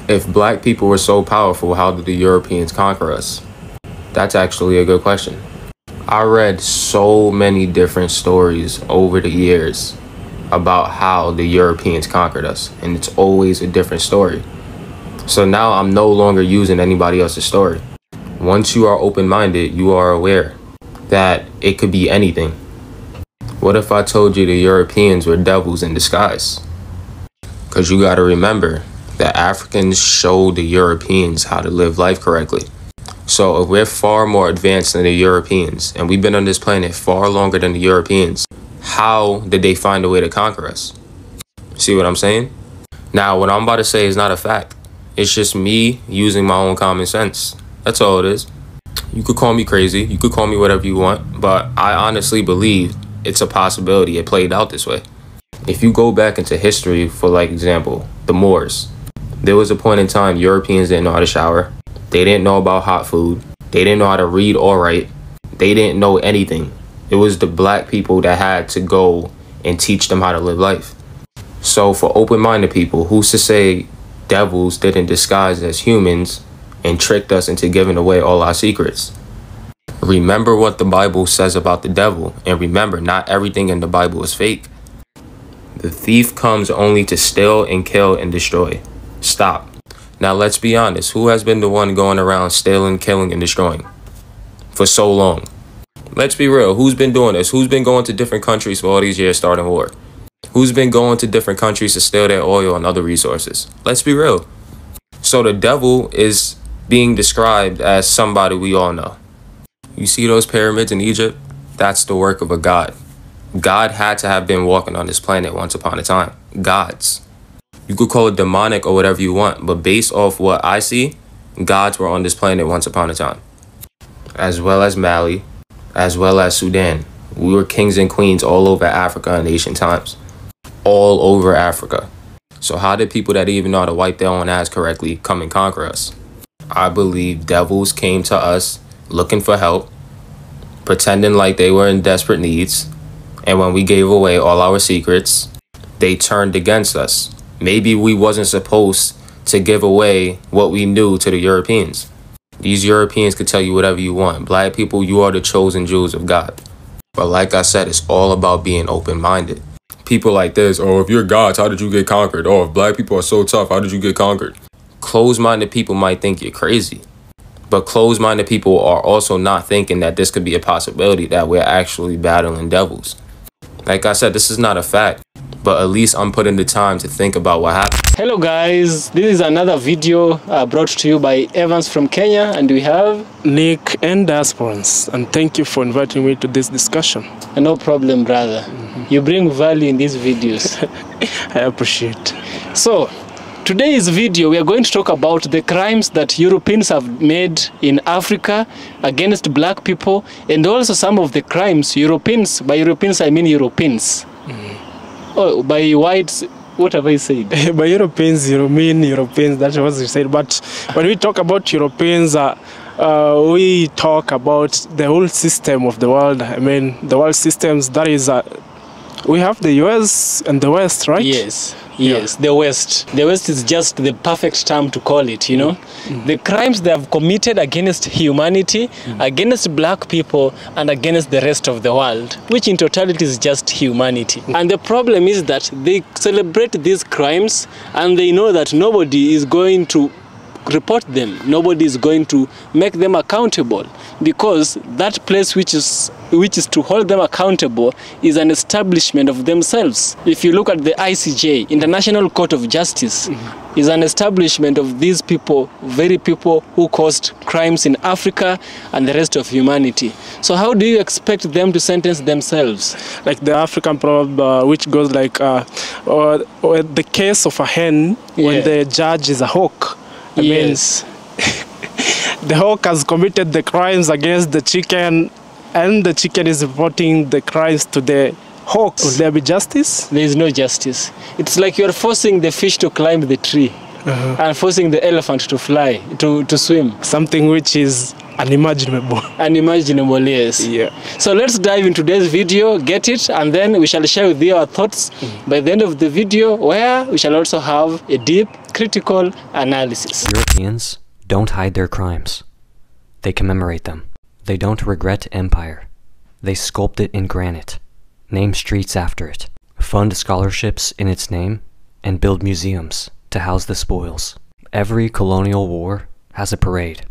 If black people were so powerful, how did the Europeans conquer us? That's actually a good question. I read so many different stories over the years about how the Europeans conquered us, and it's always a different story. So now I'm no longer using anybody else's story. Once you are open-minded, you are aware that it could be anything. What if I told you the Europeans were devils in disguise? Because you got to remember that Africans showed the Europeans how to live life correctly. So if we're far more advanced than the Europeans, and we've been on this planet far longer than the Europeans, how did they find a way to conquer us? See what I'm saying? Now, what I'm about to say is not a fact. It's just me using my own common sense. That's all it is. You could call me crazy. You could call me whatever you want. But I honestly believe it's a possibility it played out this way. If you go back into history, for like example, the Moors. There was a point in time Europeans didn't know how to shower. They didn't know about hot food. They didn't know how to read or write. They didn't know anything. It was the black people that had to go and teach them how to live life. So for open-minded people, who's to say devils didn't disguise as humans and tricked us into giving away all our secrets? Remember what the Bible says about the devil, and remember, not everything in the Bible is fake. The thief comes only to steal and kill and destroy. Stop. Now let's be honest, who has been the one going around stealing, killing, and destroying for so long? Let's be real, who's been doing this? Who's been going to different countries for all these years starting war? Who's been going to different countries to steal their oil and other resources? Let's be real. So the devil is being described as somebody we all know. You see those pyramids in Egypt? That's the work of a god. God had to have been walking on this planet once upon a time. Gods. You could call it demonic or whatever you want, but based off what I see, gods were on this planet once upon a time. As well as Mali, as well as Sudan. We were kings and queens all over Africa in ancient times. All over Africa. So how did people that even know how to wipe their own ass correctly come and conquer us? I believe devils came to us looking for help, pretending like they were in desperate needs, and when we gave away all our secrets, they turned against us. Maybe we wasn't supposed to give away what we knew to the Europeans. These Europeans could tell you whatever you want. Black people, you are the chosen Jews of God. But like I said, it's all about being open-minded. People like this, oh, if you're gods, how did you get conquered? Oh, if black people are so tough, how did you get conquered? Closed-minded people might think you're crazy. But closed-minded people are also not thinking that this could be a possibility, that we're actually battling devils. Like I said, this is not a fact. But at least I'm putting the time to think about what happened. Hello guys, this is another video brought to you by Evans from Kenya, and we have Nick and Diasporans, and thank you for inviting me to this discussion. No problem, brother. You bring value in these videos. I appreciate. So today's video we are going to talk about the crimes that Europeans have made in Africa against black people, and also some of the crimes Europeans, by Europeans I mean Europeans. Oh, by whites, what have I said? By Europeans, you mean Europeans, that's what you said. But when we talk about Europeans, we talk about the whole system of the world. I mean, the world systems, that is, we have the US and the West, right? Yes, yes, the West. The West is just the perfect term to call it, you know. The crimes they have committed against humanity, against black people, and against the rest of the world, which in totality is just humanity. And the problem is that they celebrate these crimes and they know that nobody is going to report them. Nobody is going to make them accountable, because that place which is to hold them accountable is an establishment of themselves. If you look at the ICJ, International Court of Justice, is an establishment of these people, very people who caused crimes in Africa and the rest of humanity. So how do you expect them to sentence themselves? Like the African proverb, which goes like, or the case of a hen when the judge is a hawk. I mean, the hawk has committed the crimes against the chicken, and the chicken is reporting the crimes to the hawk. Will there be justice? There is no justice. It's like you're forcing the fish to climb the tree and forcing the elephant to fly, to swim. Something which is unimaginable. Unimaginable, yes. Yeah. So let's dive into today's video, get it, and then we shall share with you our thoughts by the end of the video, where we shall also have a deep, critical analysis. Europeans don't hide their crimes. They commemorate them. They don't regret empire. They sculpt it in granite, name streets after it, fund scholarships in its name, and build museums to house the spoils. Every colonial war has a parade.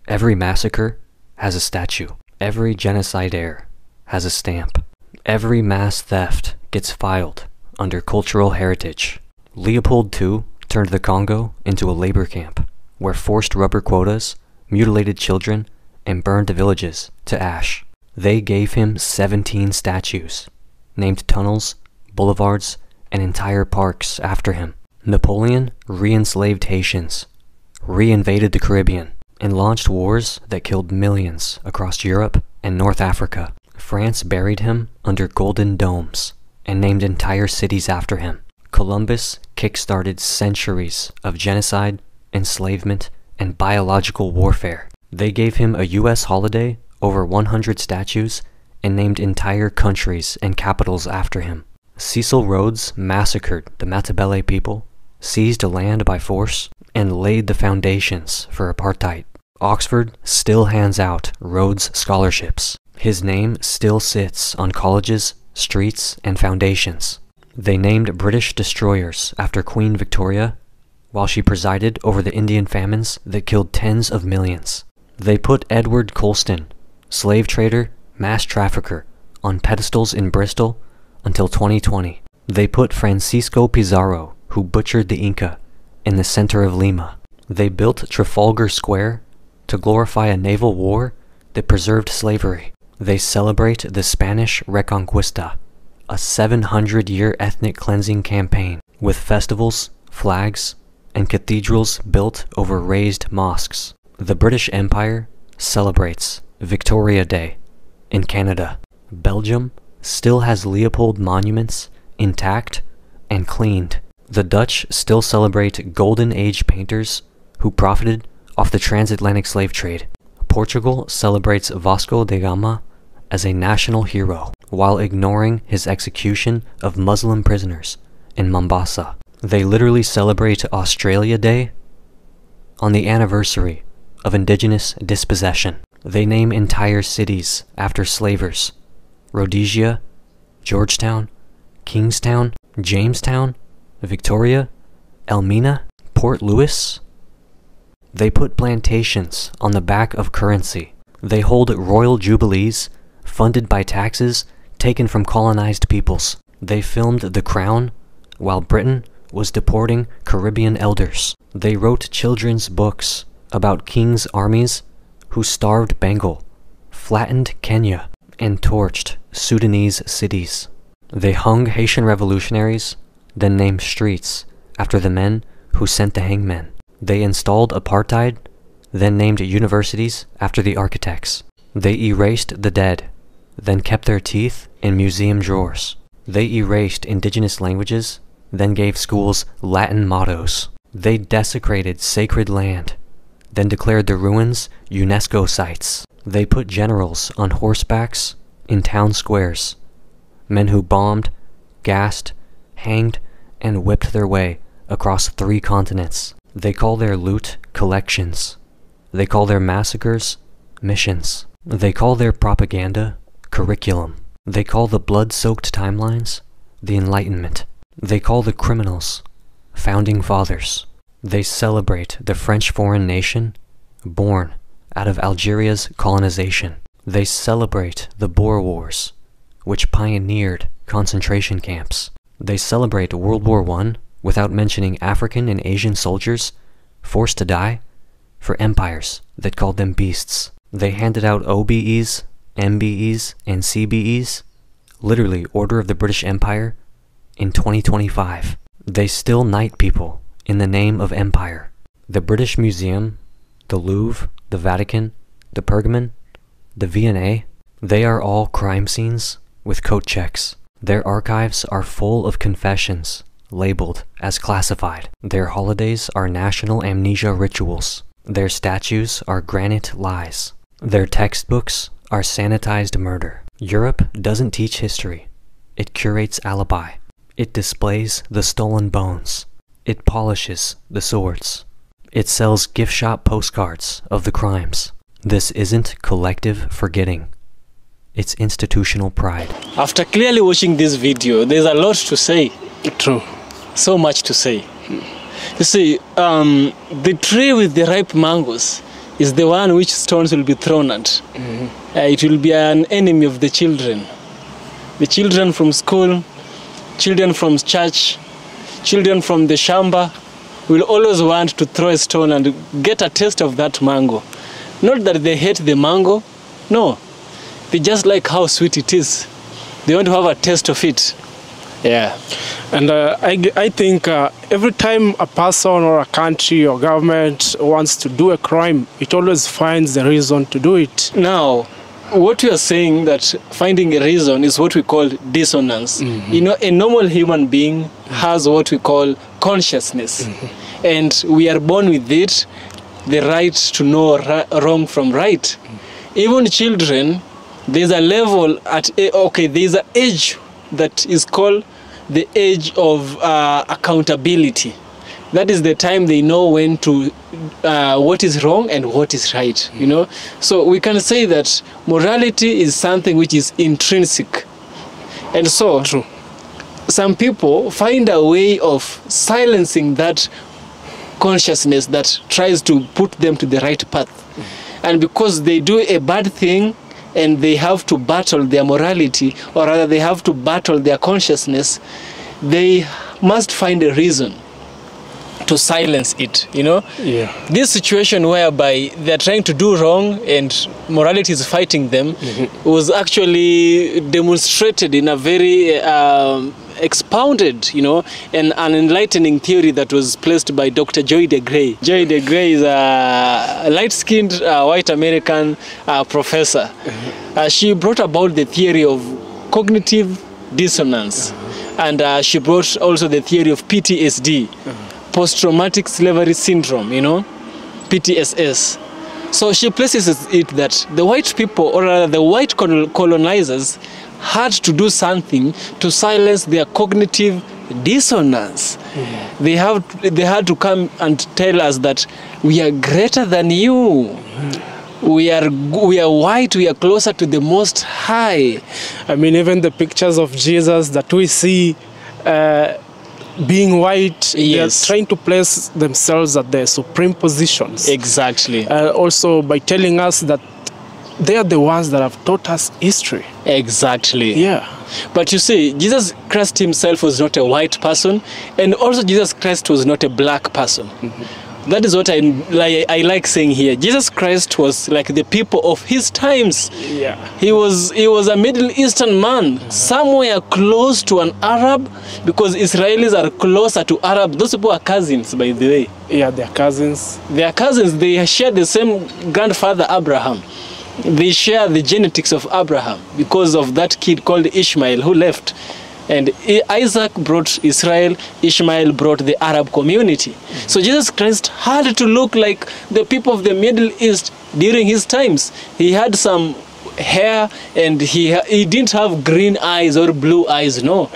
Every massacre has a statue. Every genocidaire has a stamp. Every mass theft gets filed under cultural heritage. Leopold II turned the Congo into a labor camp, where forced rubber quotas mutilated children and burned villages to ash. They gave him 17 statues, named tunnels, boulevards, and entire parks after him. Napoleon re-enslaved Haitians, re-invaded the Caribbean, and launched wars that killed millions across Europe and North Africa. France buried him under golden domes and named entire cities after him. Columbus kick-started centuries of genocide, enslavement, and biological warfare. They gave him a US holiday, over 100 statues, and named entire countries and capitals after him. Cecil Rhodes massacred the Matabele people, seized land by force, and laid the foundations for apartheid. Oxford still hands out Rhodes scholarships. His name still sits on colleges, streets, and foundations. They named British destroyers after Queen Victoria, while she presided over the Indian famines that killed tens of millions. They put Edward Colston, slave trader, mass trafficker, on pedestals in Bristol until 2020. They put Francisco Pizarro, who butchered the Inca, in the center of Lima. They built Trafalgar Square to glorify a naval war that preserved slavery. They celebrate the Spanish Reconquista, a 700-year ethnic cleansing campaign, with festivals, flags, and cathedrals built over raised mosques. The British Empire celebrates Victoria Day in Canada. Belgium still has Leopold monuments intact and cleaned. The Dutch still celebrate Golden Age painters who profited off the transatlantic slave trade. Portugal celebrates Vasco da Gama as a national hero, while ignoring his execution of Muslim prisoners in Mombasa. They literally celebrate Australia Day on the anniversary of indigenous dispossession. They name entire cities after slavers: Rhodesia, Georgetown, Kingstown, Jamestown, Victoria, Elmina, Port Louis. They put plantations on the back of currency. They hold royal jubilees funded by taxes taken from colonized peoples. They filmed The Crown while Britain was deporting Caribbean elders. They wrote children's books about kings' armies who starved Bengal, flattened Kenya, and torched Sudanese cities. They hung Haitian revolutionaries, then named streets after the men who sent the hangmen. They installed apartheid, then named universities after the architects. They erased the dead, then kept their teeth in museum drawers. They erased indigenous languages, then gave schools Latin mottos. They desecrated sacred land, then declared the ruins UNESCO sites. They put generals on horsebacks in town squares, men who bombed, gassed, hanged, and whipped their way across 3 continents. They call their loot collections. They call their massacres missions. They call their propaganda curriculum. They call the blood-soaked timelines the Enlightenment. They call the criminals founding fathers. They celebrate the French foreign nation born out of Algeria's colonization. They celebrate the Boer Wars, which pioneered concentration camps. They celebrate World War I without mentioning African and Asian soldiers forced to die for empires that called them beasts. They handed out OBEs, MBEs, and CBEs, literally Order of the British Empire, in 2025. They still knight people in the name of empire. The British Museum, the Louvre, the Vatican, the Pergamon, the V&A, they are all crime scenes with coat checks. Their archives are full of confessions labeled as classified. Their holidays are national amnesia rituals. Their statues are granite lies. Their textbooks are sanitized murder. Europe doesn't teach history. It curates alibi. It displays the stolen bones. It polishes the swords. It sells gift shop postcards of the crimes. This isn't collective forgetting. It's institutional pride. After clearly watching this video, there's a lot to say. True. So much to say. You see, the tree with the ripe mangoes is the one which stones will be thrown at. It will be an enemy of the children. The children from school, children from church, children from the shamba will always want to throw a stone and get a taste of that mango. Not that they hate the mango, no. They just like how sweet it is. They want to have a taste of it. Yeah. And I think every time a person or a country or government wants to do a crime, it always finds a reason to do it. Now, what you are saying, that finding a reason is what we call dissonance. You know, a normal human being has what we call consciousness. And we are born with it, the right to know wrong from right. Even children, there's a level there's an age that is called the age of accountability. That is the time they know when to what is wrong and what is right, you know. So we can say that morality is something which is intrinsic. And so True. Some people find a way of silencing that consciousness that tries to put them to the right path. And because they do a bad thing and they have to battle their morality, or rather they have to battle their consciousness, they must find a reason to silence it, you know. Yeah. This situation whereby they're trying to do wrong and morality is fighting them was actually demonstrated in a very expounded, you know, and an enlightening theory that was placed by Dr. Joy de Grey. Joy de Grey is a light-skinned white American professor. She brought about the theory of cognitive dissonance, and she brought also the theory of PTSD, post-traumatic slavery syndrome, you know, PTSS. So she places it that the white people, or rather the white colonizers, had to do something to silence their cognitive dissonance. They had to come and tell us that we are greater than you. We are white, we are closer to the Most High. I mean, even the pictures of Jesus that we see being white, Yes. they're trying to place themselves at their supreme positions. Exactly. Also by telling us that they are the ones that have taught us history. Exactly. Yeah. But you see, Jesus Christ himself was not a white person, and also Jesus Christ was not a black person. That is what I like saying here. Jesus Christ was like the people of his times. Yeah. He was a Middle Eastern man, somewhere close to an Arab, because Israelis are closer to Arab. Those people are cousins, by the way. Yeah, they're cousins. They are cousins. They share the same grandfather, Abraham. They share the genetics of Abraham because of that kid called Ishmael who left. And Isaac brought Israel, Ishmael brought the Arab community. So Jesus Christ had to look like the people of the Middle East during his times. He had some hair and he didn't have green eyes or blue eyes, no.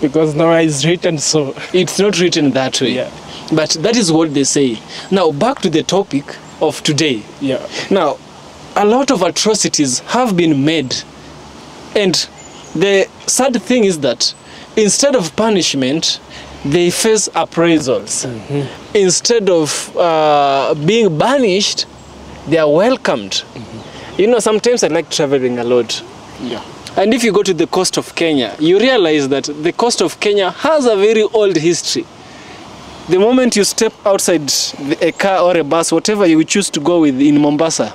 Because now it's written so. It's not written that way. Yeah. But that is what they say. Now back to the topic of today. Yeah. Now, a lot of atrocities have been made, and the sad thing is that instead of punishment, they face appraisals. Instead of being banished, they are welcomed. You know, sometimes I like traveling a lot. Yeah. And if you go to the coast of Kenya, you realize that the coast of Kenya has a very old history. The moment you step outside a car or a bus, whatever you choose to go with in Mombasa,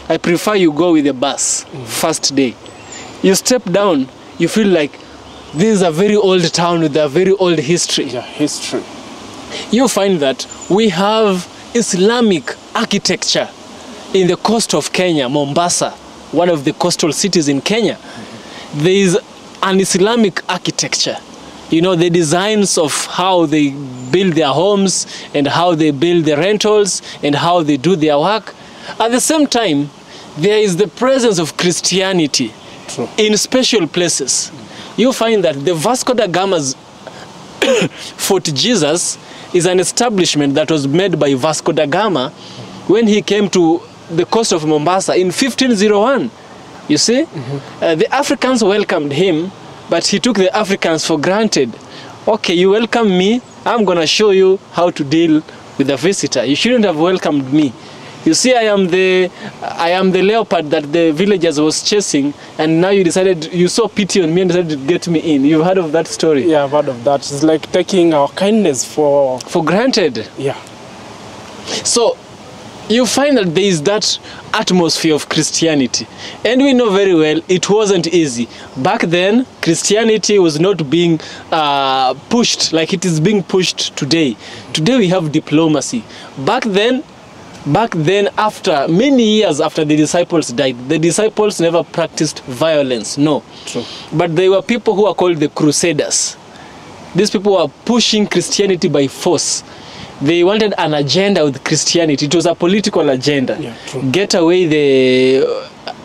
I prefer you go with a bus, first day. You step down, you feel like this is a very old town with a very old history. Yeah, history. You find that we have Islamic architecture in the coast of Kenya, Mombasa, one of the coastal cities in Kenya. There is an Islamic architecture. You know, the designs of how they build their homes and how they build their rentals and how they do their work. At the same time, there is the presence of Christianity in special places. You find that the Vasco da Gama's Fort Jesus is an establishment that was made by Vasco da Gama when he came to the coast of Mombasa in 1501. You see? The Africans welcomed him, but he took the Africans for granted. Okay, you welcome me, I'm going to show you how to deal with a visitor. You shouldn't have welcomed me. You see, I am the leopard that the villagers was chasing, and now you saw pity on me and decided to get me in. You've heard of that story? Yeah, I've heard of that. It's like taking our kindness for granted. Yeah. So you find that there is that atmosphere of Christianity, and we know very well it wasn't easy. Back then, Christianity was not being pushed like it is being pushed today. Today we have diplomacy. Back then, after many years after the disciples died, the disciples never practiced violence, no. True. But they were people who are called the Crusaders. These people were pushing Christianity by force. They wanted an agenda with Christianity. It was a political agenda. Yeah, true. Get away the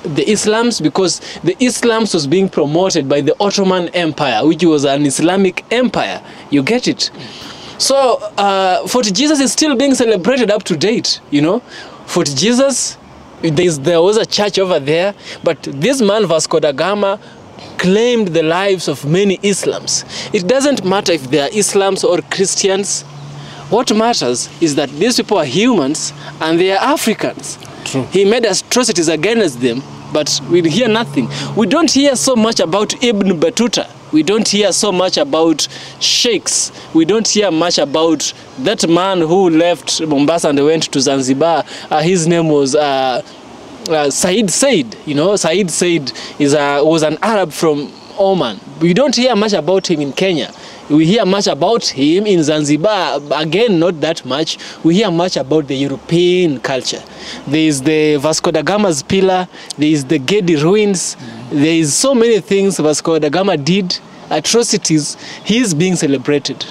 Islams, because the Islams was being promoted by the Ottoman Empire, which was an Islamic empire. You get it? So Fort Jesus is still being celebrated up to date, you know. Fort Jesus, there was a church over there, but this man Vasco da Gama claimed the lives of many Islams. It doesn't matter if they are Islams or Christians. What matters is that these people are humans and they are Africans. True. He made atrocities against them, but we hear nothing. We don't hear so much about Ibn Battuta. We don't hear so much about sheikhs. We don't hear much about that man who left Mombasa and went to Zanzibar. His name was Said Said. You know, Said Said was an Arab from Oman. We don't hear much about him in Kenya. We hear much about him in Zanzibar. Again, not that much. We hear much about the European culture. There is the Vasco da Gama's pillar. There is the Gedi ruins. There is so many things Vasco da Gama did, atrocities. He is being celebrated.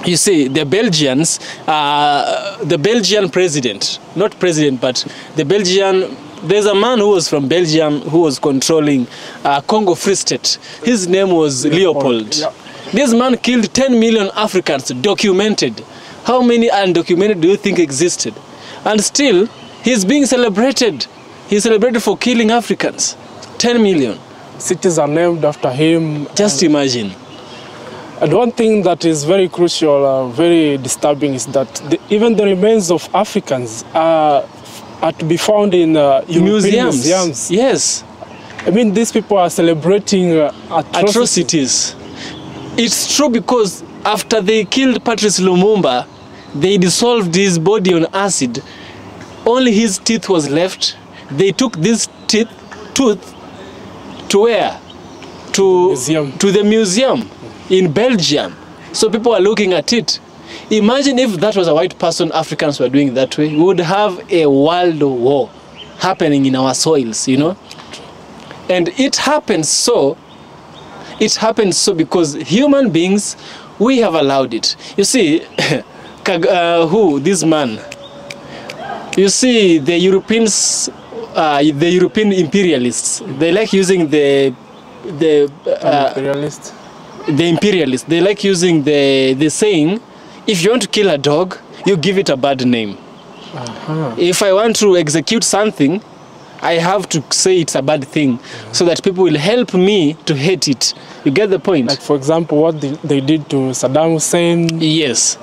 You see, the Belgians, the Belgian president, not president, but the Belgian, there's a man who was from Belgium who was controlling Congo Free State. His name was Leopold. Yeah. This man killed 10 million Africans, documented. How many undocumented do you think existed? And still, he's being celebrated. He's celebrated for killing Africans. 10 million. Cities are named after him. Just imagine. And one thing that is very crucial, very disturbing, is that even the remains of Africans are to be found in museums. Yes. I mean, these people are celebrating atrocities. It's true, because after they killed Patrice Lumumba, they dissolved his body on acid. Only his teeth was left. They took this tooth to where? To the museum in Belgium. So people are looking at it. Imagine if that was a white person, Africans were doing that way. We would have a world war happening in our soils, you know. And it happens so because human beings, we have allowed it. You see, this man, you see, the Europeans, the European imperialists, they like using the imperialists, they like using the saying, if you want to kill a dog, you give it a bad name. If I want to execute something, I have to say it's a bad thing, so that people will help me to hate it. You get the point? Like, for example, what they did to Saddam Hussein. Yes.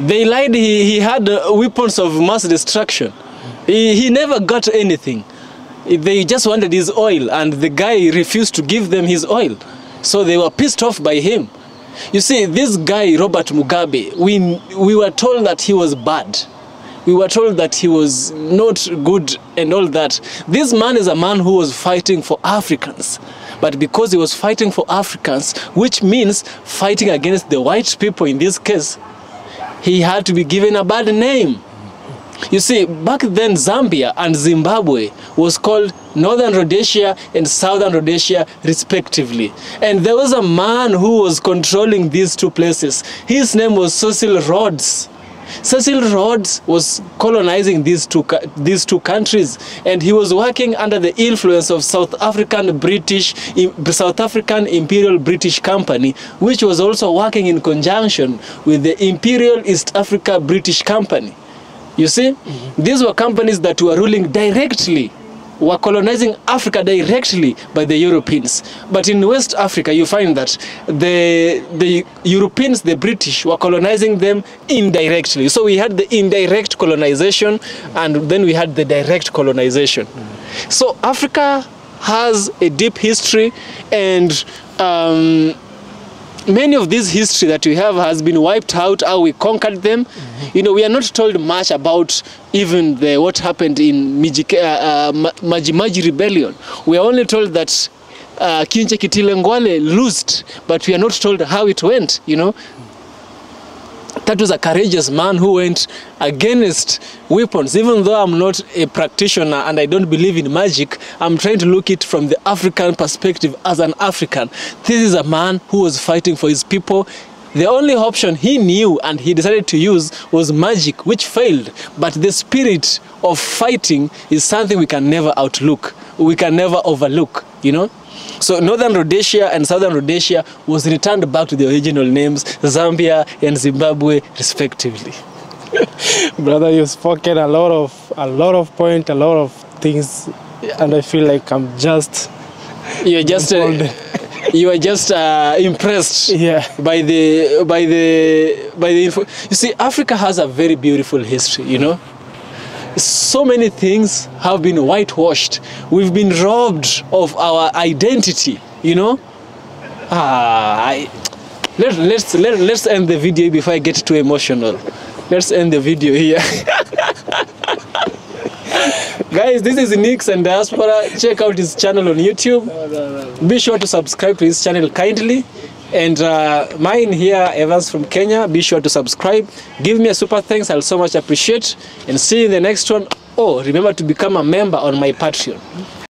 They lied. He had weapons of mass destruction. He never got anything. They just wanted his oil, and the guy refused to give them his oil. So they were pissed off by him. You see, this guy, Robert Mugabe, we were told that he was bad. We were told that he was not good and all that. This man is a man who was fighting for Africans. But because he was fighting for Africans, which means fighting against the white people in this case, he had to be given a bad name. You see, back then Zambia and Zimbabwe was called Northern Rhodesia and Southern Rhodesia respectively. And there was a man who was controlling these two places. His name was Cecil Rhodes. Cecil Rhodes was colonizing these two countries, and he was working under the influence of South African Imperial British Company, which was also working in conjunction with the Imperial East Africa British Company. You see, these were companies that were ruling directly, were colonizing Africa directly by the Europeans. But in West Africa, you find that the Europeans, the British, were colonizing them indirectly. So we had the indirect colonization, and then we had the direct colonization. So Africa has a deep history, and many of this history that we have has been wiped out, how we conquered them. You know, we are not told much about even what happened in Maji Maji Rebellion. We are only told that Kinche Kitile Ngwale loosed, but we are not told how it went, you know. That was a courageous man who went against weapons. Even though I'm not a practitioner and I don't believe in magic, I'm trying to look it from the African perspective as an African. This is a man who was fighting for his people. The only option he knew and he decided to use was magic, which failed. But the spirit of fighting is something we can never outlook. We can never overlook, you know. So Northern Rhodesia and Southern Rhodesia was returned back to the original names, Zambia and Zimbabwe, respectively. Brother, you've spoken a lot of points, a lot of things, and I feel like I'm just... You are just impressed, yeah, by the info. You see, Africa has a very beautiful history, you know. So many things have been whitewashed. We've been robbed of our identity, you know. Let's end the video before I get too emotional. Let's end the video here. Guys, this is Nix and Diaspora. Check out his channel on YouTube. Be sure to subscribe to his channel kindly. And mine here, Evans from Kenya, be sure to subscribe. Give me a super thanks, I'll so much appreciate. And see you in the next one. Oh, remember to become a member on my Patreon.